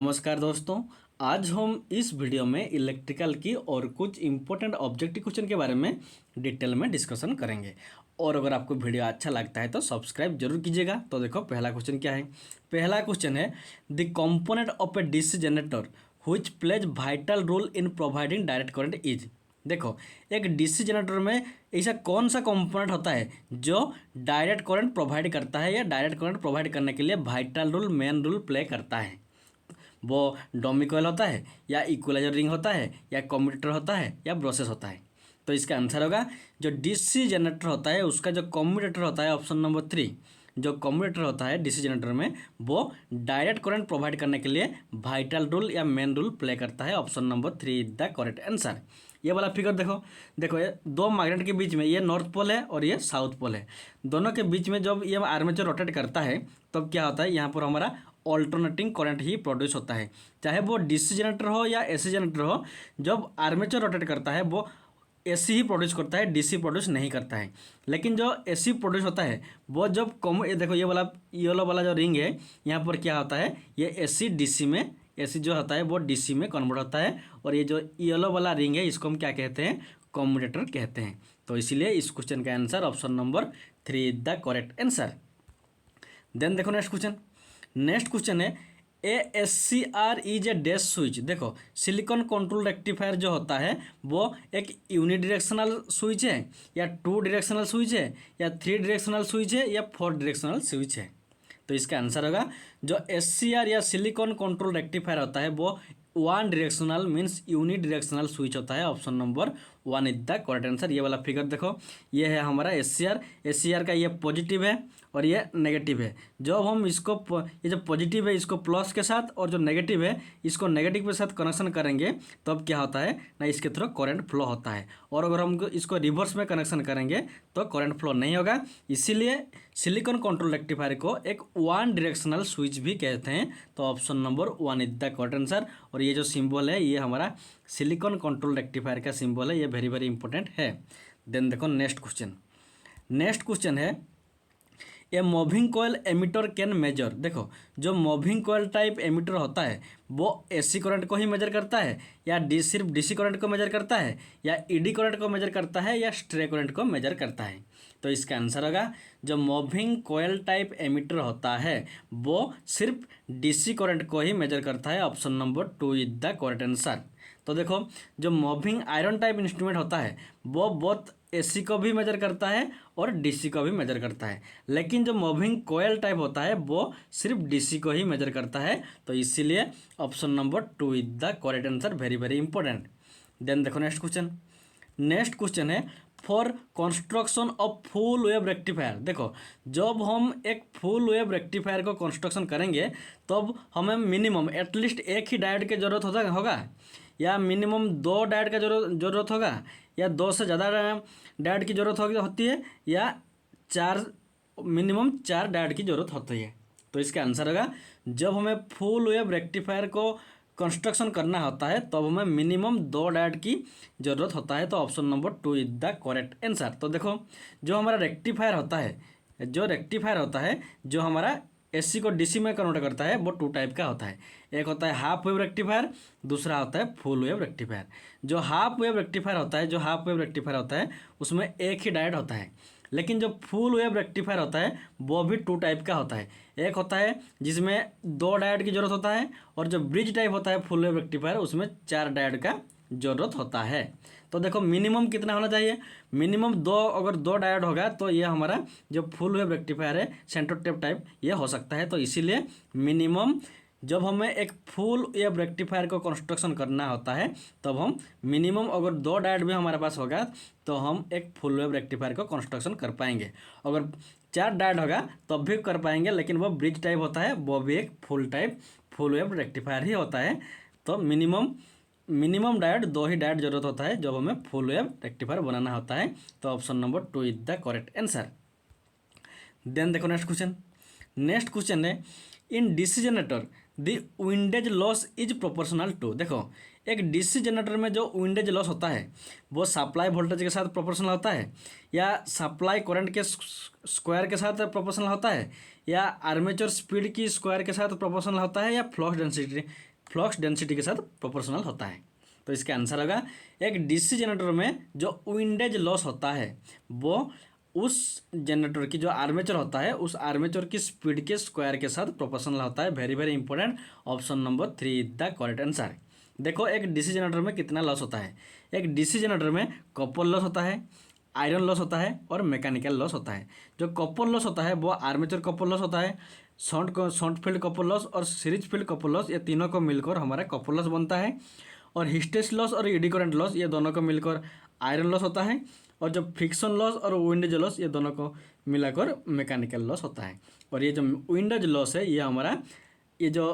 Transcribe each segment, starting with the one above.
नमस्कार दोस्तों। आज हम इस वीडियो में इलेक्ट्रिकल की और कुछ इम्पोर्टेंट ऑब्जेक्टिव क्वेश्चन के बारे में डिटेल में डिस्कशन करेंगे। और अगर आपको वीडियो अच्छा लगता है तो सब्सक्राइब जरूर कीजिएगा। तो देखो पहला क्वेश्चन क्या है। पहला क्वेश्चन है the component of a DC generator which plays vital role in providing direct current is. देखो एक डीसी जनरेटर में ऐसा कौन सा कंपोनेंट होता है जो डायरेक्ट करंट प्रोवाइड करता है या डायरेक्ट करंट प्रोवाइड करने के लिए vital role main role play करता है। वो डोमी कॉइल होता है या इक्वलाइजर रिंग होता है या कम्यूटेटर होता है या ब्रशेस होता है। तो इसका आंसर होगा जो डीसी जनरेटर होता है उसका जो कम्यूटेटर होता है ऑप्शन नंबर 3। जो कम्यूटेटर होता है डीसी जनरेटर में वो डायरेक्ट करंट प्रोवाइड करने के लिए वाइटल रूल या मेन रूल प्ले करता है। Option number 3 is the correct answer. ये वाला फिगर देखो देखो ये दो मैग्नेट के बीच में ये नॉर्थ पोल है और ये साउथ पोल है। दोनों के बीच में जब ये आर्मेचर रोटेट करता है तब क्या होता है यहाँ पर हमारा ऑल्टरनेटिंग करंट ही प्रोड्यूस होता है। चाहे वो डीसी जनरेटर हो या एसी जनरेटर हो, जब आर्मेचर रोटेट करता है वो एसी ही प्रोड्यूस करता है, डीसी प्रोड्यूस नहीं करता है। लेकिन जो एसी प्रोड्यूस होता है वो जब कम ये देखो ये वाला येलो वाला जो रिंग है यहाँ पर क्या होता है ये एसी डीसी में एसी जो होता है वो डीसी में कन्वर्ट होता है। और ये जो येलो वाला रिंग है इसको हम क्या कहते हैं कम्यूटेटर कहते हैं। तो इसीलिए इस क्वेश्चन का answer option number 3 is the correct answer. Then देखो नेक्स्ट क्वेश्चन है ASCR is a dash switch. देखो सिलिकॉन कंट्रोल रेक्टिफायर जो होता है वो एक यूनिडायरेक्शनल स्विच है या 2 डायरेक्शनल स्विच है या 3 डायरेक्शनल स्विच है या 4 डायरेक्शनल स्विच है। तो इसका आंसर होगा जो SCR या सिलिकॉन कंट्रोल रेक्टिफायर होता है वो 1 directional means unidirectional switch होता है। Option number 1 is the correct answer. ये वाला फिगर देखो ये है हमारा SCR का ये पॉजिटिव है और ये नेगेटिव है। जब हम इसको ये जो पॉजिटिव है इसको प्लस के साथ और जो नेगेटिव है इसको नेगेटिव के साथ कनेक्शन करेंगे तब क्या होता है ना इसके थ्रू करंट फ्लो होता है। और अगर हम इसको रिवर्स में कनेक्शन करेंगे तो करंट फ्लो नहीं होगा। इसीलिए सिलिकॉन कंट्रोल रेक्टिफायर को एक 1 डायरेक्शनल स्विच भी कहते हैं। तो option number 1 is the correct answer. और ये जो सिंबल है ये हमारा सिलिकॉन कंट्रोल रेक्टिफायर का सिंबल है, ये वेरी वेरी इंपॉर्टेंट है। देन देखो नेक्स्ट क्वेश्चन है a moving coil ammeter can measure. देखो जो मूविंग कॉइल टाइप एमिटर होता है वो एसी करंट को ही मेजर करता है या सिर्फ डीसी करंट को मेजर करता है या ईडी करंट को मेजर करता है या स्ट्रे करंट को मेजर करता है। तो इसका आंसर होगा जो मूविंग कॉइल टाइप एमिटर होता है वो सिर्फ डीसी करंट को ही मेजर करता है। Option number 2 is the correct answer. तो देखो जो मूविंग आयरन टाइप इंस्ट्रूमेंट होता है वो बहुत एसी को भी मेजर करता है और डीसी को भी मेजर करता है। लेकिन जो मूविंग कोयल टाइप होता है वो सिर्फ डीसी को ही मेजर करता है। तो इसीलिए option number 2 is the correct answer, very very important. Then देखो नेक्स्ट क्वेश्चन है for construction of full wave rectifier. देखो जब हम एक फुल वेव रेक्टिफायर को कंस्ट्रक्शन करेंगे तब हमें मिनिमम एटलीस्ट एक ही डायोड की जरूरत होगा या मिनिमम 2 डायोड का जरूरत होगा या 2 से ज़्यादा डायोड की जरूरत होती है या मिनिमम 4 डायोड की जरूरत होती है। तो इसका आंसर होगा जब हमें फुल वेव रेक्टिफायर को कंस्ट्रक्शन करना होता है तब हमें मिनिमम 2 डायोड की ज़रूरत होता है। तो option number 2 is the correct answer. तो देखो जो हमारा रेक्टिफायर होता है जो हमारा एसी को डीसी में कन्वर्ट करता है वो 2 टाइप का होता है। एक होता है हाफ वेव रेक्टिफायर, दूसरा होता है फुल वेव रेक्टिफायर। जो हाफ वेव रेक्टिफायर होता है उसमें एक ही डायोड होता है। लेकिन जो फुल वेव रेक्टिफायर होता है वो भी 2 टाइप का होता है। एक होता है जिसमें 2 डायोड की जरूरत होता है और जो ब्रिज टाइप होता है फुल वेव रेक्टिफायर उसमें 4 डायोड का जरूरत होता है। तो देखो मिनिमम कितना होना चाहिए, मिनिमम 2, अगर 2 डायोड होगा तो ये हमारा जो फुल वेव रेक्टिफायर है सेंटर टेप टाइप ये हो सकता है। तो इसीलिए मिनिमम जब हमें एक फुल वेव रेक्टिफायर को कंस्ट्रक्शन करना होता है तब हम मिनिमम अगर 2 डायोड भी हमारे पास होगा तो हम एक फुल वेव रेक्टिफायर को कंस्ट्रक्शन कर पाएंगे। अगर 4 डायोड होगा तब भी कर पाएंगे, लेकिन वो ब्रिज टाइप होता है वो भी एक फुल वेव रेक्टिफायर ही होता है। तो मिनिमम डायोड 2 ही डायोड जरूरत होता है जब हमें फुल वेव रेक्टिफायर बनाना होता है। तो option number 2 is the correct answer. Then देखो नेक्स्ट क्वेश्चन है in DC generator the windage loss is proportional to. देखो एक डीसी जनरेटर में जो विंडेज लॉस होता है वो सप्लाई वोल्टेज के साथ प्रोपोर्शनल होता है या सप्लाई करंट के स्क्वायर के साथ प्रोपोर्शनल होता है या आर्मेचर स्पीड की स्क्वायर के साथ प्रोपोर्शनल होता है या फ्लक्स फ्लक्स डेंसिटी के साथ प्रोपोर्शनल होता है। तो इसका आंसर होगा एक डीसी जनरेटर में जो विंडेज लॉस होता है वो उस जनरेटर की जो आर्मेचर होता है उस आर्मेचर की स्पीड के स्क्वायर के साथ प्रोपोर्शनल होता है। Very very important, option number 3 is the correct answer. देखो एक डीसी जनरेटर में कितना लॉस होता है। एक डीसी जनरेटर में कॉपर लॉस होता है, आयरन लॉस होता है और मैकेनिकल लॉस होता है। जो कॉपर लॉस होता है वो आर्मेचर कॉपर लॉस होता है, शॉर्ट फील्ड कॉपर लॉस और सीरीज फील्ड कॉपर लॉस, ये तीनों को मिलकर हमारा कॉपर लॉस बनता है। और हिस्टेरिसिस लॉस और एडी करंट लॉस, ये दोनों को मिलकर आयरन लॉस होता है। और जो फ्रिक्शन लॉस और विंडेज लॉस, ये दोनों को मिलाकर मैकेनिकल लॉस होता है। और ये जो विंडेज लॉस है ये हमारा ये जो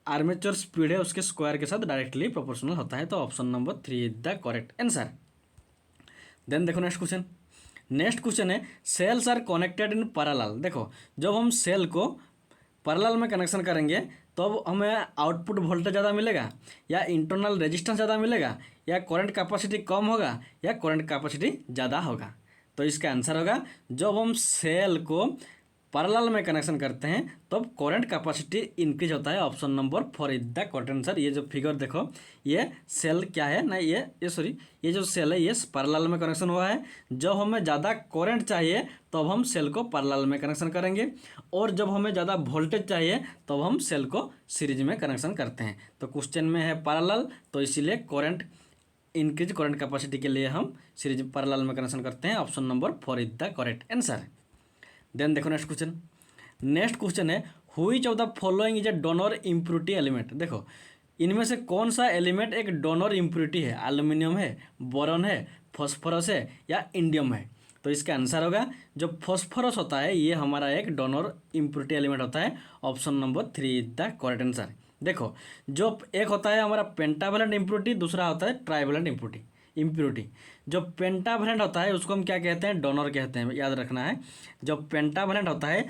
आर्मेचर स्पीड है उसके स्क्वायर के साथ डायरेक्टली प्रोपोर्शनल होता है। तो option number 3 is the correct answer. Then देखो नेक्स्ट क्वेश्चन। नेक्स्ट क्वेश्चन है cells are connected in parallel. देखो जब हम सेल को पैरेलल में कनेक्शन करेंगे तो अब हमें आउटपुट वोल्टेज ज़्यादा मिलेगा या इंटरनल रेजिस्टेंस ज़्यादा मिलेगा या करंट कैपेसिटी कम होगा या करंट कैपेसिटी ज़्यादा होगा। तो इसका आंसर होगा जब हम सेल को पैरेलल में कनेक्शन करते हैं तब करंट कैपेसिटी इंक्रीज होता है। Option number 4 is the correct answer. ये जो फिगर देखो ये सेल क्या है ना, ये सॉरी ये जो सेल है ये पैरेलल में कनेक्शन हुआ है। जब हमें ज़्यादा करंट चाहिए तब हम सेल को पैरेलल में कनेक्शन करेंगे और जब हमें ज़्यादा वोल्टेज चाहिए तब हम सेल को सीरीज में कनेक्शन करते हैं। तो क्वेश्चन में है पैरेलल, तो इसीलिए करंट इंक्रीज करंट कैपेसिटी के लिए हम सीरीज पैरेलल में कनेक्शन करते हैं। Option number 4 is the correct answer. Then देखो नेक्स्ट क्वेश्चन। नेक्स्ट क्वेश्चन है which of the following is a donor impurity element. देखो इनमें से कौन सा एलिमेंट एक डोनर इम्प्योरिटी है। एल्युमिनियम है, बोरॉन है, फॉस्फोरस है या इंडियम है। तो इसका आंसर होगा जो फॉस्फोरस होता है ये हमारा एक डोनर इम्प्योरिटी एलिमेंट होता है। Option number 3 is the correct answer. देखो जो एक होता है हमारा पेंटावेलेंट इम्प्योरिटी, दूसरा होता है ट्राइवेलेंट इम्प्योरिटी। जो पेंटावेलेंट होता है उसको हम क्या कहते हैं, डोनर कहते हैं, याद रखना है। जो पेंटावेलेंट होता है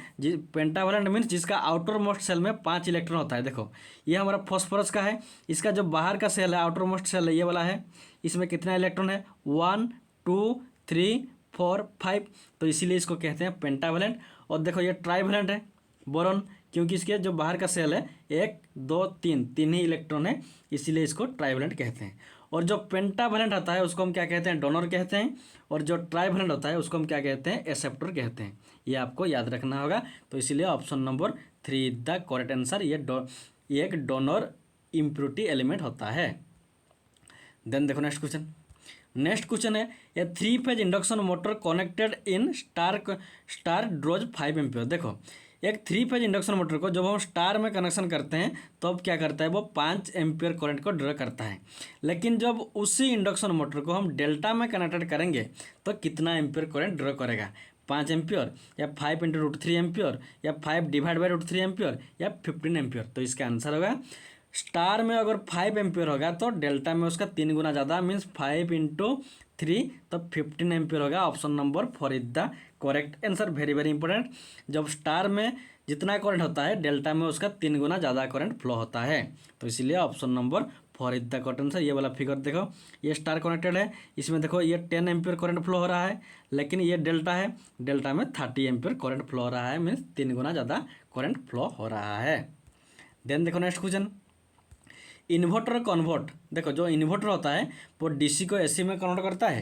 पेंटावेलेंट मीन्स जिसका आउटर मोस्ट सेल में 5 इलेक्ट्रॉन होता है। देखो ये हमारा फॉस्फोरस का है, इसका जो बाहर का सेल है आउटर मोस्ट सेल है ये वाला है, इसमें कितना इलेक्ट्रॉन है 1 2 3 4 5, तो इसीलिए इसको कहते हैं पेंटावेलेंट। और देखो ये ट्राइवेलेंट है बोरॉन, क्योंकि इसके जो बाहर का सेल है 1 2 3 ही इलेक्ट्रॉन है, इसीलिए इसको ट्राइवेलेंट कहते हैं। और जो पेंटावेलेंट होता है उसको हम क्या कहते हैं, डोनर कहते हैं। और जो ट्राइवेलेंट होता है उसको हम क्या कहते हैं, एक्सेप्टर कहते हैं। ये आपको याद रखना होगा। तो इसीलिए option number 3 is the correct answer. ये एक डोनर इम्प्योरिटी एलिमेंट होता है। देन देखो नेक्स्ट क्वेश्चन। नेक्स्ट क्वेश्चन है a 3 phase induction motor connected in star draws 5 ampere. देखो एक 3 फेज इंडक्शन मोटर को जब हम स्टार में कनेक्शन करते हैं तो अब क्या करता है वो 5 एम्पियर करंट को ड्रॉ करता है। लेकिन जब उसी इंडक्शन मोटर को हम डेल्टा में कनेक्टेड करेंगे तो कितना एम्पियर करंट ड्रॉ करेगा, 5 एम्पियर या 5 × √3 एम्पियर या 5 डिवाइड बाई √3 एम्पियर या 15 एम्पियर। तो इसका आंसर होगा स्टार में अगर 5 एम्पियर होगा तो डेल्टा में उसका 3 गुना ज़्यादा मीन्स 5 × 3 तो 15 एम्पियर होगा। Option number 4 is the correct answer. Very very important, जब स्टार में जितना करंट होता है डेल्टा में उसका 3 गुना ज़्यादा करंट फ्लो होता है। तो इसीलिए option number 4 is the correct answer. ये वाला फिगर देखो ये स्टार कनेक्टेड है, इसमें देखो ये 10 एम्पियर करंट फ्लो हो रहा है, लेकिन ये डेल्टा है, डेल्टा में 30 एम्पियर करंट फ्लो हो रहा है मीन्स 3 गुना ज़्यादा करंट फ्लो हो रहा है। देन देखो नेक्स्ट क्वेश्चन। Inverter convert. देखो जो इन्वर्टर होता है वो डीसी को एसी में कन्वर्ट करता है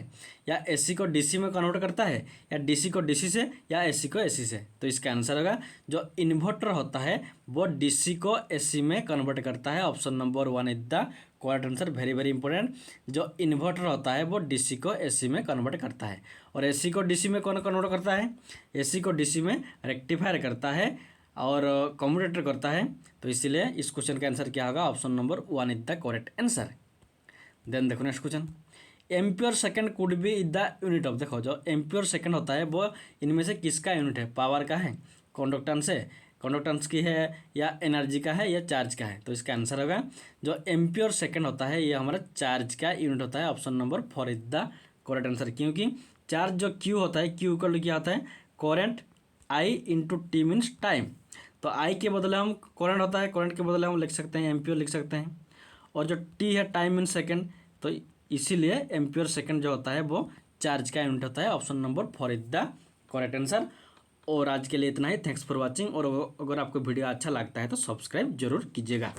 या एसी को डीसी में कन्वर्ट करता है या डीसी को डीसी से या एसी को एसी से। तो इसका आंसर होगा जो इन्वर्टर होता है वो डीसी को एसी में कन्वर्ट करता है। Option number 1 is the correct answer. Very very important, जो इन्वर्टर होता है वो डीसी को एसी में कन्वर्ट करता है। और एसी को डीसी में कौन कन्वर्ट करता है, एसी को डीसी में रेक्टिफायर करता है और कम्यूटेटर करता है। तो इसीलिए इस क्वेश्चन का आंसर क्या होगा, option number 1 is the correct answer. Then देखो next question. Ampere second could be is the unit of. देखो जो एम्पियर सेकंड होता है वो इनमें से किसका यूनिट है, पावर का है, कंडक्टेंस की है या एनर्जी का है या चार्ज का है। तो इसका आंसर होगा जो एम्पियर सेकंड होता है ये हमारा चार्ज का यूनिट होता है। Option number 4 is the correct answer, क्योंकि चार्ज जो क्यू होता है क्यू इक्वल क्या होता है, current I into T means time. तो आई के बदले हम करंट होता है, करंट के बदले हम लिख सकते हैं एम्पियर लिख सकते हैं, और जो टी है टाइम मीन्स सेकंड, तो इसीलिए एम्पियर सेकंड जो होता है वो चार्ज का यूनिट होता है। Option number 4 is the correct answer. और आज के लिए इतना ही। Thanks for watching. और अगर आपको वीडियो अच्छा लगता है तो सब्सक्राइब जरूर कीजिएगा।